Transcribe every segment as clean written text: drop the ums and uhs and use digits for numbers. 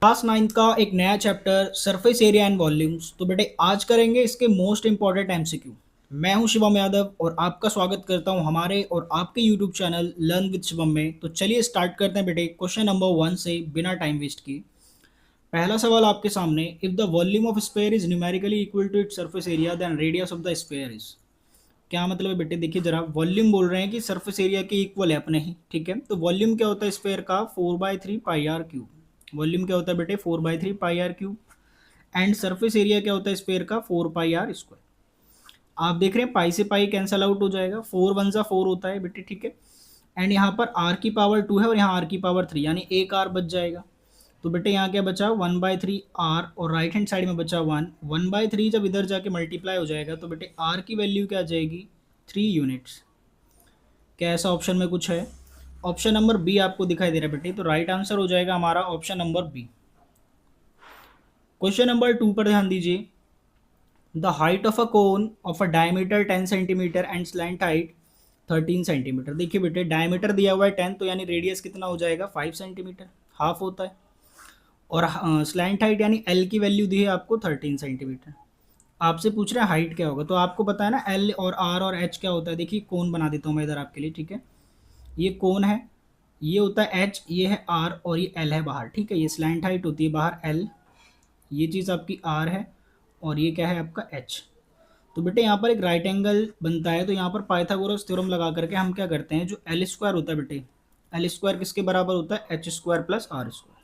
Class 9 का एक नया chapter surface area and volumes. तो बेटे आज करेंगे इसके मोस्ट इंपॉर्टेंट एमसीक्यू। मैं हूं शिवम यादव और आपका स्वागत करता हूं हमारे और आपके YouTube channel learn with Shivam में। तो चलिए स्टार्ट करते हैं बेटे क्वेश्चन नंबर 1 से बिना टाइम वेस्ट किए। पहला सवाल आपके सामने, if the volume of sphere is numerically equal to its surface area then radius of the sphere is. क्या मतलब है बेटे, देखिए जरा, वॉल्यूम बोल रहे हैं कि सरफेस एरिया के इक्वल है अपने ही, ठीक है। तो वॉल्यूम क्या होता है स्फीयर का, 4/3 पाई आर क्यूब। वॉल्यूम क्या होता है बेटे, 4/3 pi r cube. And surface area क्या होता है स्फीयर का, 4 पाई आर स्क्वायर। आप देख रहे हैं पाई से पाई कैंसल आउट हो जाएगा, 4 1 जा 4 होता है बेटे, ठीक है। एंड यहाँ पर आर की पावर 2 है और यहाँ आर की पावर 3, यानी एक आर बच जाएगा। तो बेटे यहाँ क्या बचा, 1/3 आर, और राइट हैंड साइड में बचा 1/3 जब इधर जाके मल्टीप्लाई हो जाएगा तो बेटे आर की वैल्यू क्या आ जाएगी, 3 यूनिट्स। क्या ऐसा ऑप्शन में कुछ है? ऑप्शन नंबर बी आपको दिखाई दे रहा है बेटे, तो राइट आंसर हो जाएगा हमारा option number B. Question number 2 पर ध्यान दीजिए। The height of a cone of a diameter 10 centimetre and slant height 13 centimetre. देखिए बेटे डायमीटर दिया हुआ है 10, तो यानी रेडियस कितना हो जाएगा, 5 सेंटीमीटर, हाफ होता है। और स्लैंट हाइट यानी एल की वैल्यू दी है आपको 13 सेंटीमीटर। आपसे पूछ रहे हैं हाइट क्या होगा, तो आपको पता है ना एल और आर और एच क्या होता है। देखिए कोन बना देता हूँ मैं इधर आपके लिए, ठीक है। ये कोन है, ये होता है एच, ये है आर और ये एल है बाहर, ठीक है। ये स्लैंट हाइट होती है बाहर एल, ये चीज़ आपकी आर है और ये क्या है आपका एच। तो बेटे यहाँ पर एक राइट एंगल बनता है, तो यहाँ पर पाइथागोरस थ्योरम लगा करके हम क्या करते हैं, जो एल स्क्वायर होता है बेटे, एल स्क्वायर किसके बराबर होता है, H square plus R square.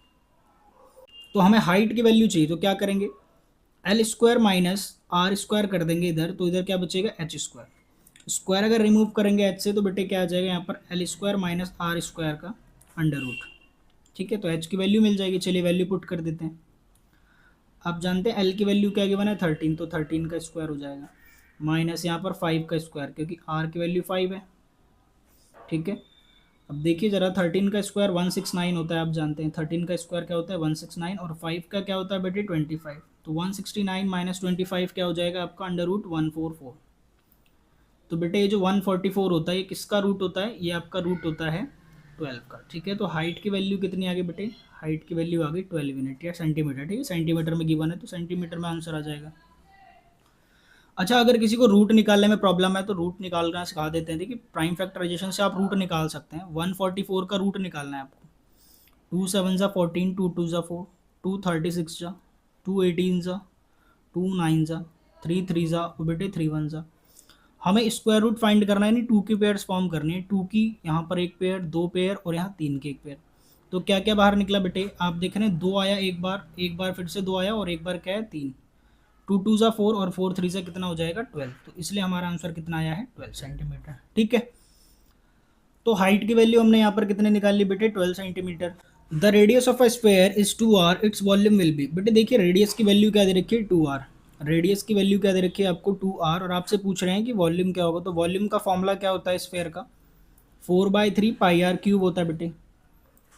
तो हमें हाइट की वैल्यू चाहिए, तो क्या करेंगे, L square minus R square कर देंगे इधर, तो इधर क्या बचेगा, एच स्क्वायर। स्क्वायर अगर रिमूव करेंगे एच से तो बेटे क्या आ जाएगा यहाँ पर, L square minus R square का अंडर रूट, ठीक है। तो एच की वैल्यू मिल जाएगी, चलिए वैल्यू पुट कर देते हैं। आप जानते हैं एल की वैल्यू क्या गिवन है, 13, तो 13 का स्क्वायर हो जाएगा माइनस यहाँ पर 5 का स्क्वायर, क्योंकि आर की वैल्यू 5 है, ठीक है। अब देखिए जरा, 13 का स्क्वायर 169 होता है, आप जानते हैं 13 का स्क्वायर क्या होता है 169, और 5 का क्या होता है बेटे 25। तो 169 माइनस 25 क्या हो जाएगा आपका, अंडर रूट 144। तो बेटे ये जो 144 होता है ये किसका रूट होता है, ये आपका रूट होता है 12 का, ठीक है। तो हाइट की वैल्यू कितनी आ गई बेटे, हाइट की वैल्यू आ गई 12 यूनिट या सेंटीमीटर, ठीक है। सेंटीमीटर में गिवन है तो सेंटीमीटर में आंसर आ जाएगा। अच्छा, अगर किसी को रूट निकालने में प्रॉब्लम है तो रूट निकालना सिखा देते हैं। देखिए प्राइम फैक्टराइजेशन से आप रूट निकाल सकते हैं। 144 का रूट निकालना है आपको। 2 7 जा 14, 2 2 जा 4, 2 36 जा, 2 18 जा, 2 9 जा, 3 3 जा, बेटे 3 1 जा। हमें स्क्वायर रूट फाइंड करना है, नहीं 2 की पेयर्स फॉर्म करनी है। 2 की यहाँ पर एक पेयर, 2 पेयर और यहाँ 3 की एक पेयर। तो क्या क्या बाहर निकला बेटे, आप देख रहे हैं 2 आया एक बार फिर से 2 आया और एक बार क्या है 3। 2 2 जा 4 और 4 3 से कितना हो जाएगा 12। तो इसलिए हमारा आंसर कितना आया है 12 सेंटीमीटर, ठीक है। तो हाइट की वैल्यू हमने यहाँ पर कितने निकाल ली बेटे, 12 centimetre. The radius of a square is 2 R, its volume will be. बेटे देखिए रेडियस की वैल्यू क्या दे रखी है, 2 आर। रेडियस की वैल्यू क्या दे रखी है आपको, 2 आर, और आपसे पूछ रहे हैं कि वॉल्यूम क्या होगा। तो वॉल्यूम का फॉर्मूला क्या होता है स्फेयर का, 4/3 पाई आर क्यूब होता है बेटे।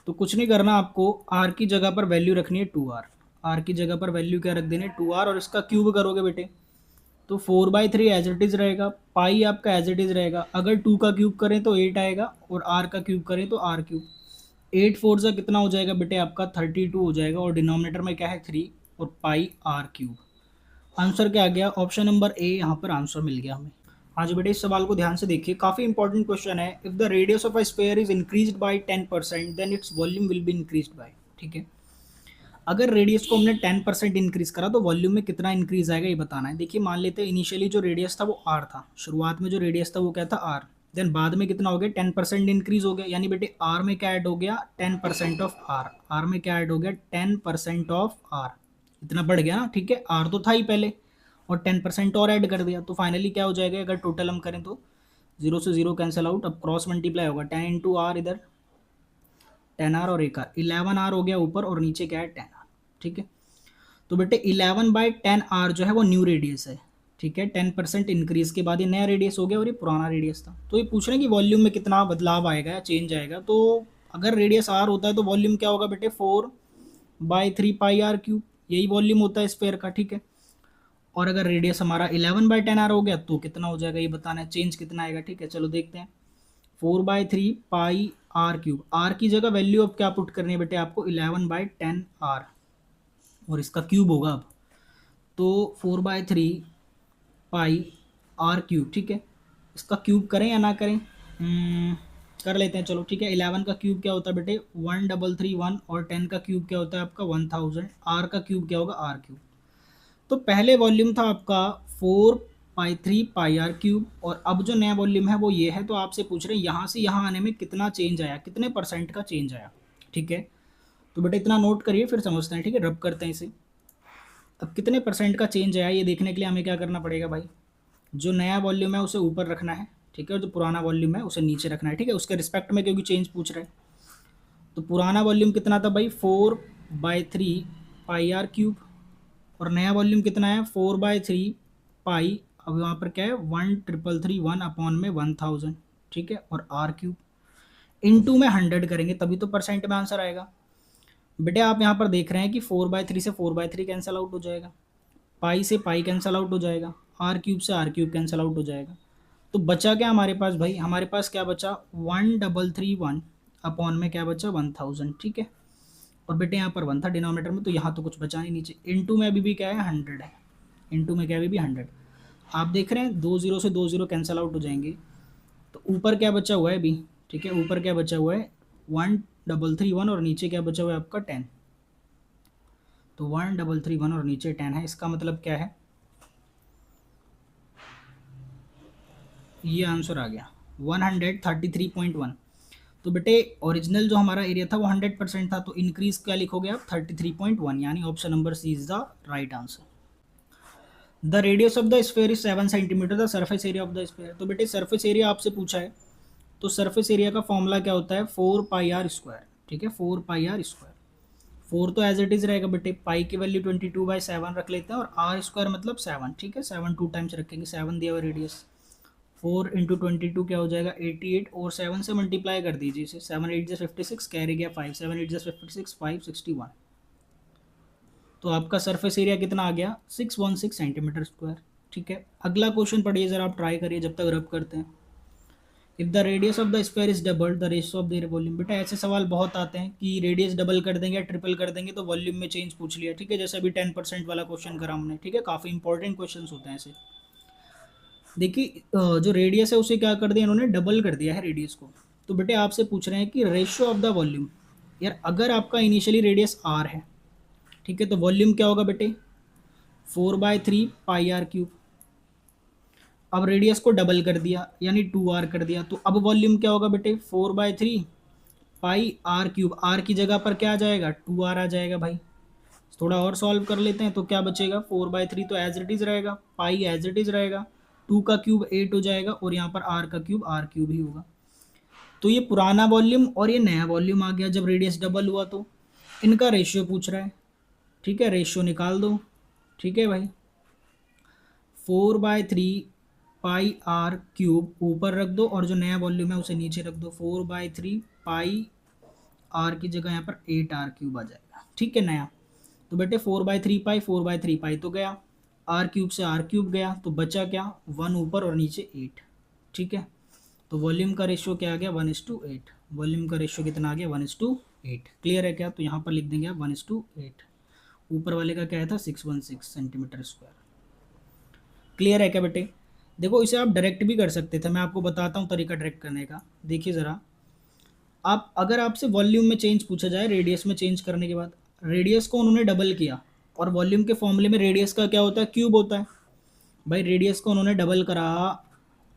तो कुछ नहीं करना आपको, आर की जगह पर वैल्यू रखनी है 2 आर। आर की जगह पर वैल्यू क्या रख देनी है, 2 आर, और इसका क्यूब करोगे बेटे तो 4/3 एज इट इज़ रहेगा, पाई आपका एज इट इज़ रहेगा। अगर 2 का क्यूब करें तो 8 आएगा और आर का क्यूब करें तो आर क्यूब। 8 4 से कितना हो जाएगा बेटे आपका 32 हो जाएगा, और डिनोमिनेटर में क्या है 3 और पाई आर क्यूब। आंसर क्या आ गया, ऑप्शन नंबर ए यहाँ पर आंसर मिल गया हमें। हाँ जी बेटे, इस सवाल को ध्यान से देखिए, काफ़ी इंपॉर्टेंट क्वेश्चन है। If the radius of a sphere is increased by 10% then its volume will be increased by, ठीक है। अगर रेडियस को हमने 10% इंक्रीज करा तो वॉल्यूम में कितना इंक्रीज आएगा ये बताना है। देखिए मान लेते हैं इनिशियली जो रेडियस था वो आर था, शुरुआत में जो रेडियस था वो क्या था आर, देन बाद में कितना हो गया 10% इंक्रीज हो गया, यानी बेटे आर में क्या ऐड हो गया 10% ऑफ आर। आर में क्या ऐड हो गया 10% ऑफ आर, इतना बढ़ गया ना, ठीक है। आर तो था ही पहले और 10% और ऐड कर दिया, तो फाइनली क्या हो जाएगा, अगर टोटल हम करें तो 0 से 0 कैंसिल आउट, अब क्रॉस मल्टीप्लाई होगा 10 इंटू आर, इधर 10 आर और एक आर, 11 आर हो गया ऊपर और नीचे क्या है 10 आर, ठीक है। तो बेटे 11/10 आर जो है वो न्यू रेडियस है, ठीक है। 10% इंक्रीज के बाद ये नया रेडियस हो गया और ये पुराना रेडियस था। तो ये पूछ रहे हैं कि वॉल्यूम में कितना बदलाव आएगा या चेंज आएगा। तो अगर रेडियस आर होता है तो वॉल्यूम क्या होगा बेटे, 4/3 पाई आर क्यूब, यही वॉल्यूम होता है स्फेयर का, ठीक है। और अगर रेडियस हमारा 11/10 आर हो गया तो कितना हो जाएगा ये बताना है, चेंज कितना आएगा, ठीक है। चलो देखते हैं, 4/3 पाई आर क्यूब, आर की जगह वैल्यू अब क्या पुट करनी है बेटे आपको, 11/10 आर। और इसका क्यूब होगा अब, तो 4/3 पाई आर क्यूब, ठीक है। इसका क्यूब करें या ना करें? कर लेते हैं चलो, ठीक है। 11 का क्यूब क्या होता है बेटे? 1331, और 10 का क्यूब क्या होता है आपका? 1000। आर का क्यूब क्या होगा? R cube. तो पहले वॉल्यूम था आपका 4/3 पाई आर क्यूब, और अब जो नया वॉल्यूम है वो ये है। तो आपसे पूछ रहे हैं यहाँ से यहाँ आने में कितना चेंज आया, कितने परसेंट का चेंज आया, ठीक है। तो बेटा इतना नोट करिए, फिर समझते हैं, ठीक है। रब करते हैं इसे। अब कितने परसेंट का चेंज आया ये देखने के लिए हमें क्या करना पड़ेगा भाई? जो नया वॉल्यूम है उसे ऊपर रखना है, ठीक है, और जो पुराना वॉल्यूम है उसे नीचे रखना है, ठीक है, उसके रिस्पेक्ट में, क्योंकि चेंज पूछ रहे हैं। तो पुराना वॉल्यूम कितना था भाई? 4/3 पाई आर क्यूब, और नया वॉल्यूम कितना है? 4/3 पाई, अब यहाँ पर क्या है? 1331 अपॉन में 1000, ठीक है, और आर क्यूब इनटू में 100 करेंगे तभी तो परसेंट में आंसर आएगा। बेटे आप यहाँ पर देख रहे हैं कि 4/3 से 4/3 कैंसिल आउट हो जाएगा, पाई से पाई कैंसिल आउट हो जाएगा, आर क्यूब से आर क्यूब कैंसिल आउट हो जाएगा। तो बचा क्या हमारे पास भाई? हमारे पास क्या बचा? 1331 अपॉन में क्या बचा? 1000, ठीक है। और बेटे यहाँ पर 1 था डिनोमिनेटर में, तो यहाँ तो कुछ बचा नहीं नीचे। इनटू में अभी भी क्या है? 100 है। इनटू में क्या अभी भी 100। आप देख रहे हैं 2 0 से 2 0 कैंसिल आउट हो जाएंगे, तो ऊपर क्या बचा हुआ है अभी? ठीक है, ऊपर क्या बचा हुआ है? 1331, और नीचे क्या बचा हुआ है आपका? 10। तो 1331 और नीचे 10 है, इसका मतलब क्या है? ये आंसर आ गया 133.1। तो बेटे ओरिजिनल जो हमारा एरिया था वो 100% था, तो इंक्रीज क्या लिखोगे आप? 33.1, यानी option number C is the right answer. The radius of the sphere is 7 centimetre, the surface area of the sphere. तो बेटे सरफेस एरिया आपसे पूछा है, तो सरफेस एरिया का फॉर्मूला क्या होता है? 4πr², ठीक है, 4πr²। 4 तो एज इट इज़ रहेगा बेटे, पाई की वैल्यू 22/7 रख लेते हैं, और आर स्क्वायर मतलब 7, ठीक है, 7 2 टाइम्स रखेंगे, 7 दिया हुआ रेडियस। 4 इंटू 22 क्या हो जाएगा? 88, और 7 से मल्टीप्लाई कर दीजिए इसे, 7 8 जा 56, कैरी गया 5, 7 8 जा 56, 561। तो आपका सरफेस एरिया कितना आ गया? 616 सेंटीमीटर स्क्वायर, ठीक है। अगला क्वेश्चन पढ़िए ज़रा, आप ट्राई करिए जब तक रब करते हैं। If the radius of the square is double the ratio of the volume. बेटा ऐसे सवाल बहुत आते हैं कि रेडियस डबल कर देंगे या ट्रिपल कर देंगे तो वॉल्यूम में चेंज पूछ लिया, ठीक है, जैसे अभी 10% वाला क्वेश्चन करा हमने, ठीक है, काफ़ी इंपॉर्टेंट क्वेश्चन होते हैं ऐसे। देखिए जो रेडियस है उसे क्या कर दिया इन्होंने? डबल कर दिया है रेडियस को। तो बेटे आपसे पूछ रहे हैं कि रेशियो ऑफ द वॉल्यूम। यार अगर आपका इनिशियली रेडियस आर है, ठीक है, तो वॉल्यूम क्या होगा बेटे? 4/3 पाई आर क्यूब। अब रेडियस को डबल कर दिया यानी 2r कर दिया, तो अब वॉल्यूम क्या होगा बेटे? 4/3 पाई आर क्यूब। आर की जगह पर क्या आ जाएगा? 2r आ जाएगा भाई। थोड़ा और सॉल्व कर लेते हैं, तो क्या बचेगा? 4/3 तो एज इट इज़ रहेगा, पाई एज इट इज़ रहेगा, 2 का क्यूब 8 हो जाएगा, और यहाँ पर आर का क्यूब आर क्यूब ही होगा। तो ये पुराना वॉल्यूम और ये नया वॉल्यूम आ गया जब रेडियस डबल हुआ, तो इनका रेशियो पूछ रहा है, ठीक है, रेशियो निकाल दो, ठीक है भाई। 4/3 पाई आर क्यूब ऊपर रख दो, और जो नया वॉल्यूम है उसे नीचे रख दो। 4/3 पाई आर की जगह यहाँ पर 8r क्यूब आ जाएगा, ठीक है, नया। तो बेटे 4/3 पाई, 4/3 पाई तो गया, आर क्यूब से आर क्यूब गया, तो बचा क्या? 1 ऊपर और नीचे 8, ठीक है। तो वॉल्यूम का रेशियो क्या आ गया? 1:8। वॉल्यूम का रेशियो कितना आ गया? 1:8। क्लियर है क्या? तो यहाँ पर लिख देंगे आप 1:8। ऊपर वाले का क्या था? 616 सेंटीमीटर स्क्वायर। क्लियर है क्या बेटे? देखो इसे आप डायरेक्ट भी कर सकते थे, मैं आपको बताता हूँ तरीका डायरेक्ट करने का। देखिए ज़रा, आप अगर आपसे वॉल्यूम में चेंज पूछा जाए रेडियस में चेंज करने के बाद, रेडियस को उन्होंने डबल किया, और वॉल्यूम के फॉर्मूले में रेडियस का क्या होता है? क्यूब होता है भाई। रेडियस को उन्होंने डबल करा,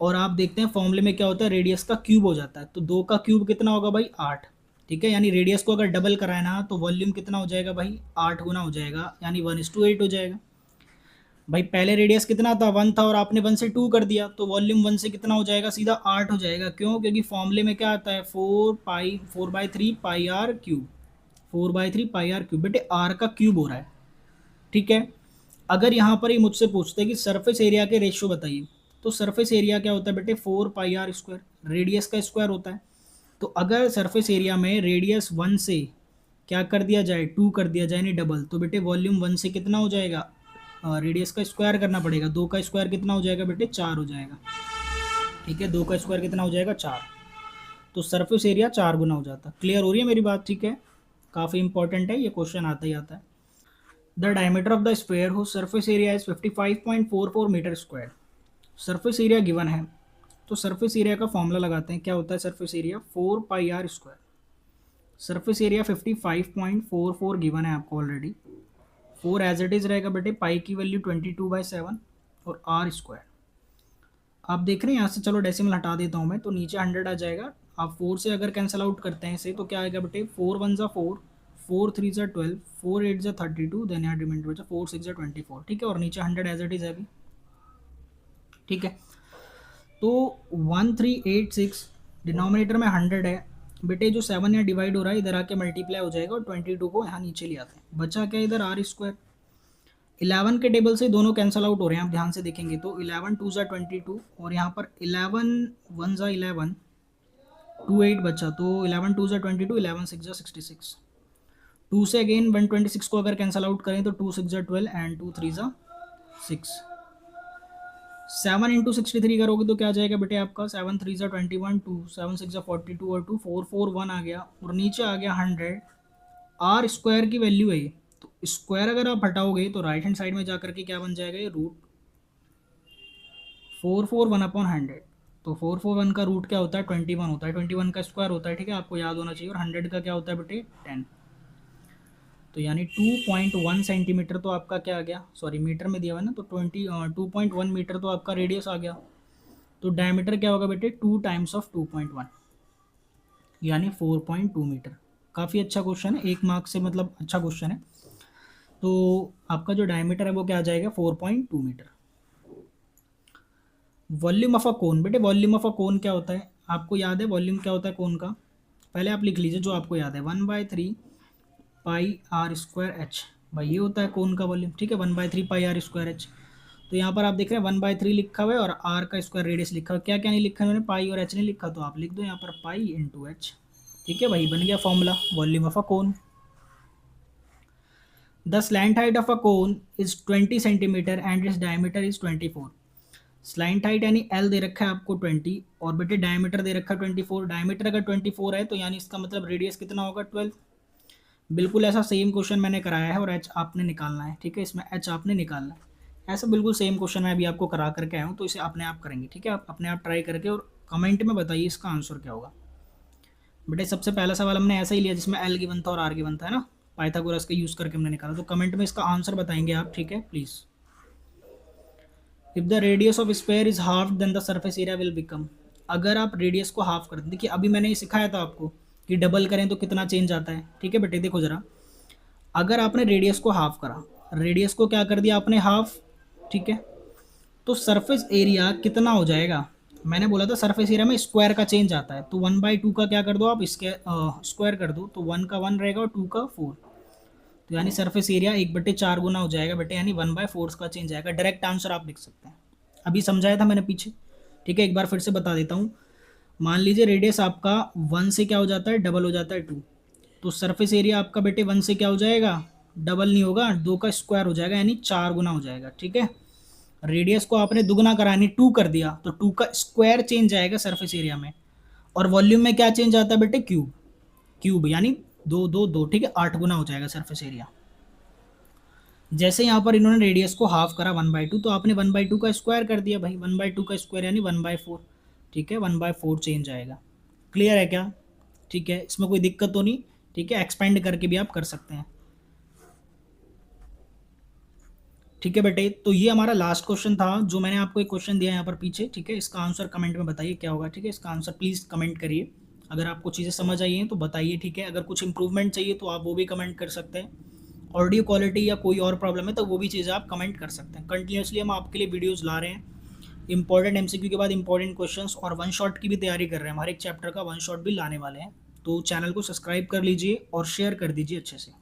और आप देखते हैं फॉर्मूले में क्या होता है? रेडियस का क्यूब हो जाता है। तो 2 का क्यूब कितना होगा भाई? 8, ठीक है, यानी रेडियस को अगर डबल कराए ना तो वॉल्यूम कितना हो जाएगा भाई? 8 गुना हो जाएगा, यानी 1:8 हो जाएगा भाई। पहले रेडियस कितना था? 1 था, और आपने 1 से 2 कर दिया, तो वॉल्यूम 1 से कितना हो जाएगा? सीधा 8 हो जाएगा। क्यों? क्योंकि फॉर्मूले में क्या आता है? 4/3 pi r cube. 4/3 pi r cube, बेटे आर का क्यूब हो रहा है, ठीक है। अगर यहाँ पर ही मुझसे पूछते हैं कि सरफेस एरिया के रेशियो बताइए, तो सरफेस एरिया क्या होता है बेटे? 4πr², रेडियस का स्क्वायर होता है। तो अगर सरफेस एरिया में रेडियस 1 से क्या कर दिया जाए? 2 कर दिया जाए, यानी डबल, तो बेटे वॉल्यूम 1 से कितना हो जाएगा? रेडियस का स्क्वायर करना पड़ेगा। 2 का स्क्वायर कितना हो जाएगा बेटे? 4 हो जाएगा, ठीक है। 2 का स्क्वायर कितना हो जाएगा? 4। तो सरफेस एरिया 4 गुना हो जाता है। क्लियर हो रही है मेरी बात? ठीक है, काफ़ी इंपॉर्टेंट है ये क्वेश्चन, आता ही आता है। The diameter of the square whose surface area is 55.44 metre square. Surface area given है, तो सरफेस एरिया का फॉर्मूला लगाते हैं। क्या होता है surface area? 4 pi R square. Surface area 55.44 given है आपको ऑलरेडी। 4 एज इट इज रहेगा बेटे, पाई की वैल्यू 22/7 और आर स्क्वायर। आप देख रहे हैं यहाँ से, चलो डेसिमल हटा देता हूँ मैं, तो नीचे 100 आ जाएगा। आप 4 से अगर कैंसिल आउट करते हैं इसे तो क्या आएगा बेटे? 4 1 ज़ा 4, 4 3 ज़ा 12, 4 8 ज़ा 32, देन यहाँ रिमाइंडर बचा 4 6 ज़ा 24। ठीक है, और नीचे 100 एज इट इज है अभी। ठीक है, तो 1386 डिनोमिनेटर में 100 है बेटे, जो 7 यहाँ डिवाइड हो रहा है इधर आके मल्टीप्लाई हो जाएगा और 22 को यहाँ नीचे ले आते हैं। बचा क्या इधर? Are square. 11 के टेबल से दोनों कैंसिल आउट हो रहे हैं, आप ध्यान से देखेंगे तो 11 2 ज़ा 22 और यहाँ पर 11 1 ज़ा 11, 2 8 बचा, तो 11 2 ज़ा 22, 11 6 ज़ा 66। 2 से अगेन 126 को अगर कैंसिल आउट करें तो 2 6 ज़ा 12 एंड 2 3 ज़ा 6। 7 इंटू 63 करोगे तो क्या आ जाएगा बेटे आपका? 7 3 ज़ा 21, 2 7 6 ज़ा 42 और 2 4 4 1 आ गया, और नीचे आ गया 100। आर स्क्वायर की वैल्यू है ये, तो स्क्वायर अगर आप हटाओगे तो राइट हैंड साइड में जाकर के क्या बन जाएगा? ये रूट 441/100। तो 441 का रूट क्या होता है? 21 होता है, 21 का स्क्वायर होता है। ठीक है, आपको याद होना चाहिए। और 100 का क्या होता है बेटे? 10। तो यानी 2.1 सेंटीमीटर तो आपका क्या आ गया? सॉरी, मीटर में दिया हुआ है ना, तो 2.1 मीटर तो आपका रेडियस आ गया। तो डायमीटर क्या होगा बेटे? 2 टाइम्स ऑफ 2.1 यानी 4.2 मीटर। काफ़ी अच्छा क्वेश्चन है, 1 मार्क से मतलब अच्छा क्वेश्चन है। तो आपका जो डायमीटर है वो क्या आ जाएगा? 4.2 मीटर। वॉल्यूम ऑफ अ कोन बेटे, वॉल्यूम ऑफ अ कोन क्या होता है? आपको याद है वॉल्यूम क्या होता है कोन का? पहले आप लिख लीजिए जो आपको याद है, 1/3 पाई आर स्क्वायर एच। भाई ये होता है कोन का वॉल्यूम। ठीक है, 1/3 पाई आर स्क्वायर एच। तो यहाँ पर आप देख रहे हैं 1/3 लिखा हुआ है और आर का स्क्वायर रेडियस लिखा हुआ है। क्या क्या नहीं लिखा है मैंने? पाई और एच नहीं लिखा, तो आप लिख दो यहाँ पर पाई इंटू एच। ठीक है भाई, बन गया formula volume of a cone. The slant height of a cone is 20 centimetre and its diameter is 24। Slant height यानी एल दे रखा है आपको 20 और बेटे डायमीटर दे रखा है 24। डायमीटर अगर 24 है तो यानी इसका मतलब रेडियस कितना होगा? 12। बिल्कुल ऐसा सेम क्वेश्चन मैंने कराया है और एच आपने निकालना है। ठीक है, इसमें एच आपने निकालना है। ऐसा बिल्कुल सेम क्वेश्चन मैं अभी आपको करा करके आया हूँ, तो इसे अपने आप करेंगे। ठीक है, आप अपने आप ट्राई करके और कमेंट में बताइए इसका आंसर क्या होगा। बेटे सबसे पहला सवाल हमने ऐसा ही लिया जिसमें एल गिवन था और आर गिवन था, है ना, पाइथागोरस का यूज़ करके हमने निकाला। तो कमेंट में इसका आंसर बताएंगे आप। ठीक है please. If the radius of square is half then the surface area will become. अगर आप रेडियस को हाफ कर दें, देखिए अभी मैंने ये सिखाया था आपको कि डबल करें तो कितना चेंज आता है। ठीक है बेटे, देखो ज़रा, अगर आपने रेडियस को हाफ करा, रेडियस को क्या कर दिया आपने? हाफ। ठीक है, तो सरफेस एरिया कितना हो जाएगा? मैंने बोला था सरफेस एरिया में स्क्वायर का चेंज आता है, तो 1/2 का क्या कर दो आप? इसके स्क्वायर कर दो, तो 1 का 1 रहेगा और 2 का 4। तो यानी सरफेस एरिया 1/4 गुना हो जाएगा बेटे, यानी 1/4 का चेंज आएगा। डायरेक्ट आंसर आप लिख सकते हैं। अभी समझाया था मैंने पीछे। ठीक है, एक बार फिर से बता देता हूँ। मान लीजिए रेडियस आपका 1 से क्या हो जाता है? डबल हो जाता है 2। तो सरफेस एरिया आपका बेटे 1 से क्या हो जाएगा? डबल नहीं होगा, 2 का स्क्वायर हो जाएगा, यानी 4 गुना हो जाएगा। ठीक है, रेडियस को आपने दुगना करा यानी 2 कर दिया, तो 2 का स्क्वायर चेंज आएगा सरफेस एरिया में। और वॉल्यूम में क्या चेंज आता है बेटे? क्यूब। क्यूब यानी 2 2 2। ठीक है, 8 गुना हो जाएगा सरफेस एरिया। जैसे यहाँ पर इन्होंने रेडियस को हाफ करा 1/2, तो आपने 1/2 का स्क्वायर कर दिया भाई। 1/2 का स्क्वायर यानी 1/4। ठीक है, 1/4 चेंज आएगा। क्लियर है क्या? ठीक है, इसमें कोई दिक्कत तो नहीं? ठीक है, एक्सपेंड करके भी आप कर सकते हैं। ठीक है बेटे, तो ये हमारा लास्ट क्वेश्चन था जो मैंने आपको एक क्वेश्चन दिया यहाँ पर पीछे। ठीक है, इसका आंसर कमेंट में बताइए क्या होगा। ठीक है, इसका आंसर प्लीज़ कमेंट करिए। अगर आपको चीज़ें समझ आई हैं तो बताइए। ठीक है, अगर कुछ इंप्रूवमेंट चाहिए तो आप वो भी कमेंट कर सकते हैं। ऑडियो क्वालिटी या कोई और प्रॉब्लम है तो वो भी चीज़ें आप कमेंट कर सकते हैं। कंटिन्यूसली हम आपके लिए वीडियोज़ ला रहे हैं। इंपॉर्टेंट एमसीक्यू के बाद इंपॉर्टेंट क्वेश्चंस और वन शॉट की भी तैयारी कर रहे हैं। हमारे एक चैप्टर का वन शॉट भी लाने वाले हैं। तो चैनल को सब्सक्राइब कर लीजिए और शेयर कर दीजिए अच्छे से।